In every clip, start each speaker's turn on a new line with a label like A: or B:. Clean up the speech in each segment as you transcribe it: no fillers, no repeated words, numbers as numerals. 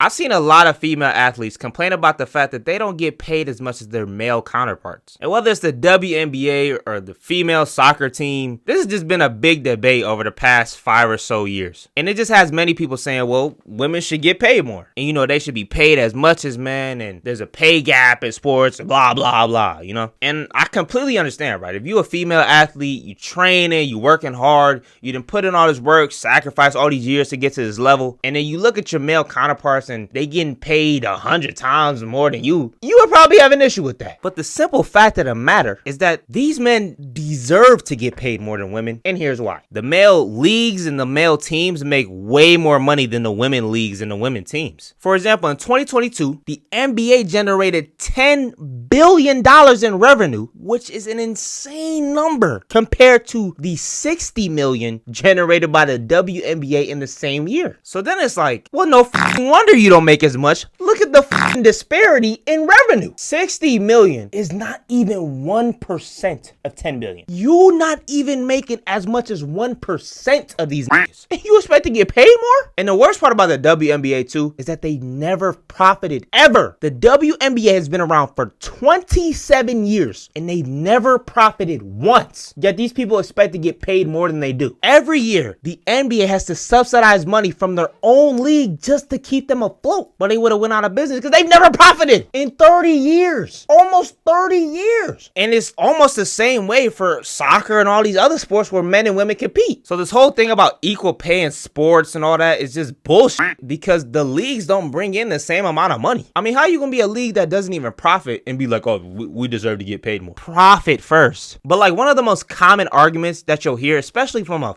A: I've seen a lot of female athletes complain about the fact that they don't get paid as much as their male counterparts. And whether it's the WNBA or the female soccer team, this has just been a big debate over the past 5 or so years. And it just has many people saying, well, women should get paid more. And, they should be paid as much as men. And there's a pay gap in sports, blah, blah, blah, And I completely understand, right? If you're a female athlete, you training, you working hard, you done put in all this work, sacrifice all these years to get to this level. And then you look at your male counterparts and they getting paid 100 times more than you would probably have an issue with that. But the simple fact of the matter is that these men deserve to get paid more than women, and here's why. The male leagues and the male teams make way more money than the women leagues and the women teams. For example, in 2022, the NBA generated $10 billion in revenue, which is an insane number compared to the $60 million generated by the WNBA in the same year. So then it's like, well, no wonder you don't make as much. Look at the disparity in revenue. 60 million is not even 1% of 10 billion. You not even making as much as 1% of these niggas. And you expect to get paid more? And the worst part about the WNBA too is that they never profited ever. The WNBA has been around for 27 years and they've never profited once. Yet these people expect to get paid more than they do. Every year, the NBA has to subsidize money from their own league just to keep them afloat. But they would have went out of business because they've never profited in 30 years. Almost 30 years. And it's almost the same way for soccer and all these other sports where men and women compete. So this whole thing about equal pay in sports and all that is just bullshit because the leagues don't bring in the same amount of money. I mean, how are you going to be a league that doesn't even profit and be like, oh, we deserve to get paid more? Profit first. But like one of the most common arguments that you'll hear, especially from a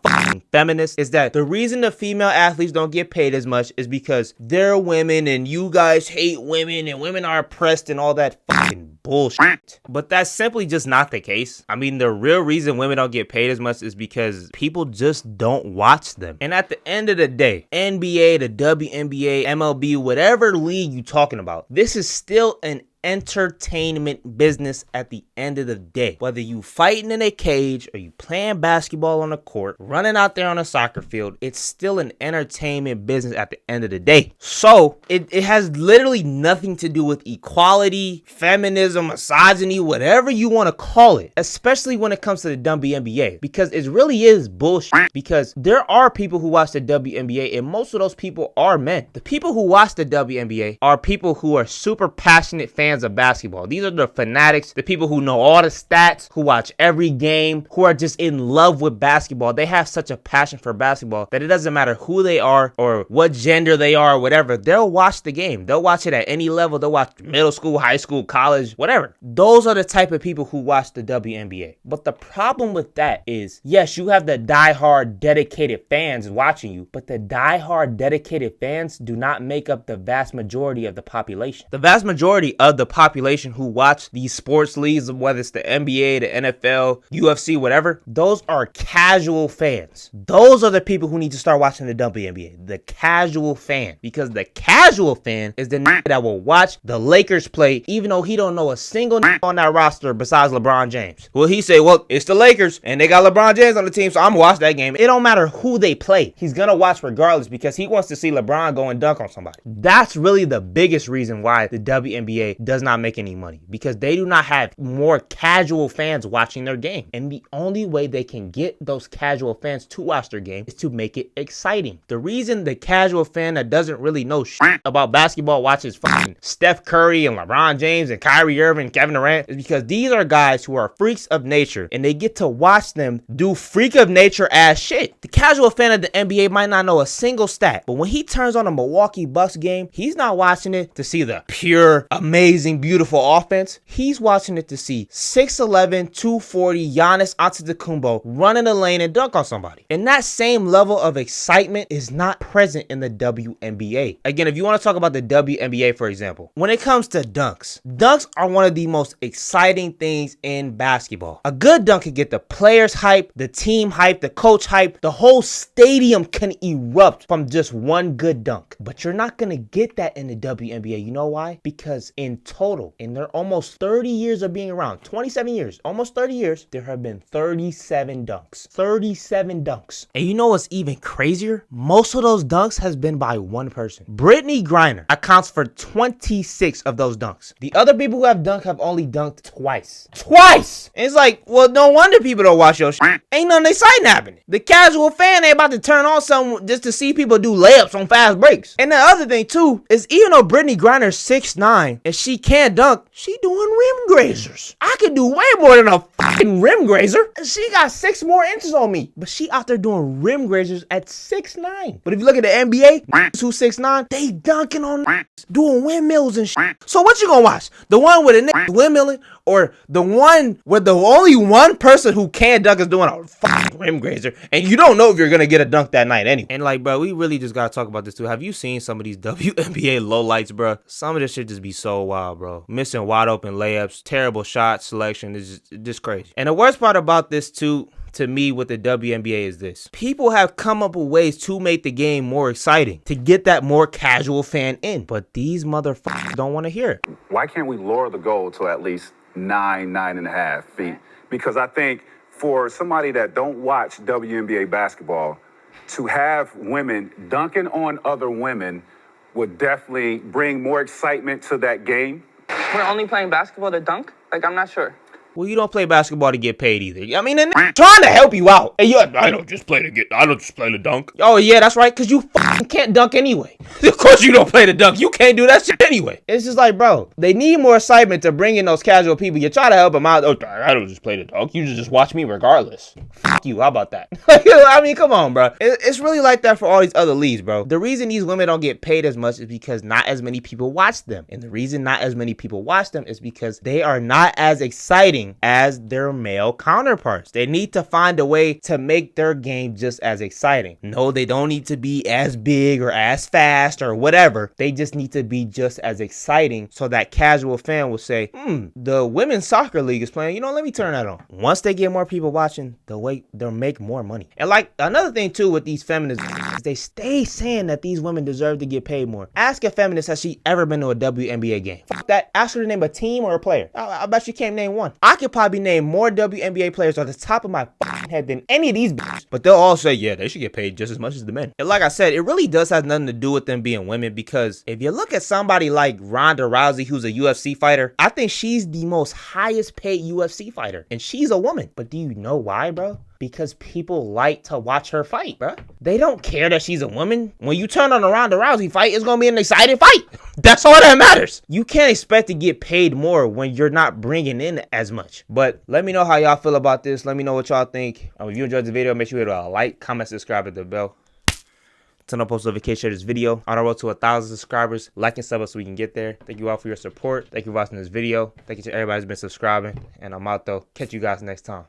A: feminist, is that the reason the female athletes don't get paid as much is because they're women and you guys hate women and women are oppressed and all that fucking bullshit. But that's simply just not the case. I mean, the real reason women don't get paid as much is because people just don't watch them. And at the end of the day, NBA, the WNBA, MLB, whatever league you're talking about, this is still an entertainment business at the end of the day. Whether you fighting in a cage or you playing basketball on a court, running out there on a soccer field, it's still an entertainment business at the end of the day. So it has literally nothing to do with equality, feminism, misogyny, whatever you want to call it, especially when it comes to the WNBA, because it really is bullshit. Because there are people who watch the WNBA and most of those people are men. The people who watch the WNBA are people who are super passionate fans of basketball. These are the fanatics, the people who know all the stats, who watch every game, who are just in love with basketball. They have such a passion for basketball that it doesn't matter who they are or what gender they are or whatever. They'll watch the game. They'll watch it at any level. They'll watch middle school, high school, college, whatever. Those are the type of people who watch the WNBA. But the problem with that is, yes, you have the diehard dedicated fans watching you, but the diehard dedicated fans do not make up the vast majority of the population. The vast majority of the population who watch these sports leagues, whether it's the NBA, the NFL, UFC, whatever, those are casual fans. Those are the people who need to start watching the WNBA. The casual fan. Because the casual fan is the that will watch the Lakers play even though he don't know a single on that roster besides LeBron James. Well, he say, well, it's the Lakers and they got LeBron James on the team, so I'm gonna watch that game. It don't matter who they play. He's gonna watch regardless because he wants to see LeBron go and dunk on somebody. That's really the biggest reason why the WNBA does not make any money, because they do not have more casual fans watching their game. And the only way they can get those casual fans to watch their game is to make it exciting. The reason the casual fan that doesn't really know shit about basketball watches fucking Steph Curry and LeBron James and Kyrie Irving, Kevin Durant, is because these are guys who are freaks of nature and they get to watch them do freak of nature ass shit. The casual fan of the NBA might not know a single stat, but when he turns on a Milwaukee Bucks game, he's not watching it to see the pure, amazing, beautiful offense. He's watching it to see 6'11", 240 Giannis Antetokounmpo run in the lane and dunk on somebody. And that same level of excitement is not present in the WNBA. Again, if you want to talk about the WNBA, for example, when it comes to dunks are one of the most exciting things in basketball. A good dunk can get the players hype, the team hype, the coach hype. The whole stadium can erupt from just one good dunk. But you're not going to get that in the WNBA. You know why? Because in total, in their almost 30 years of being around, 27 years, almost 30 years, there have been 37 dunks. 37 dunks. And you know what's even crazier? Most of those dunks has been by one person. Brittany Griner accounts for 26 of those dunks. The other people who have dunked have only dunked twice. Twice! And it's like, well, no wonder people don't watch your shit. Ain't nothing exciting happening. The casual fan ain't about to turn on something just to see people do layups on fast breaks. And the other thing too is, even though Brittany Griner's 6'9" and she can't dunk, she doing rim grazers. I could do way more than a fucking rim grazer. She got 6 more inches on me, but she out there doing rim grazers at 6'9". But if you look at the NBA, who's 6'9", they dunking on doing windmills and shit. So what you gonna watch? The one with a windmilling, or the one where the only one person who can dunk is doing a fucking rim grazer, and you don't know if you're gonna get a dunk that night anyway. And like, bro, we really just gotta talk about this too. Have you seen some of these WNBA lowlights, bro? Some of this shit just be so wild, bro. Missing wide open layups, terrible shot selection is just crazy. And the worst part about this too, to me, with the WNBA is this: people have come up with ways to make the game more exciting, to get that more casual fan in, but these motherfuckers don't want to hear it.
B: Why can't we lower the goal to at least 9.5 feet? Because I think for somebody that don't watch WNBA basketball, to have women dunking on other women would definitely bring more excitement to that game.
C: We're only playing basketball to dunk? Like, I'm not sure.
A: Well, you don't play basketball to get paid either. I mean, they're trying to help you out. And I don't just play to dunk. Oh yeah, that's right, because you fucking can't dunk anyway. Of course you don't play to dunk. You can't do that shit anyway. It's just like, bro, they need more excitement to bring in those casual people. You try to help them out. Oh, I don't just play to dunk. You just watch me regardless. Fuck you. How about that? I mean, come on, bro. It's really like that for all these other leagues, bro. The reason these women don't get paid as much is because not as many people watch them. And the reason not as many people watch them is because they are not as exciting as their male counterparts. They need to find a way to make their game just as exciting. No, they don't need to be as big or as fast or whatever. They just need to be just as exciting so that casual fan will say, the women's soccer league is playing, let me turn that on. Once they get more people watching, they'll make more money. And like, another thing too with these feminists, they stay saying that these women deserve to get paid more. Ask a feminist, has she ever been to a WNBA game? Fuck that. Ask her to name a team or a player. I bet you can't name one. I could probably name more WNBA players on the top of my head than any of these bitches, but they'll all say, yeah, they should get paid just as much as the men. And like I said, it really does have nothing to do with them being women, because if you look at somebody like Ronda Rousey, who's a UFC fighter, I think she's the most highest paid UFC fighter, and she's a woman. But do you know why, bro? Because people like to watch her fight, bro. They don't care that she's a woman. When you turn on a Ronda Rousey fight, it's gonna be an exciting fight. That's all that matters. You can't expect to get paid more when you're not bringing in as much. But let me know how y'all feel about this. Let me know what y'all think. If you enjoyed the video, make sure you hit a like, comment, subscribe, hit the bell. Turn on post notifications, share this video. On our road to 1,000 subscribers. Like and sub us so we can get there. Thank you all for your support. Thank you for watching this video. Thank you to everybody who's been subscribing. And I'm out though. Catch you guys next time.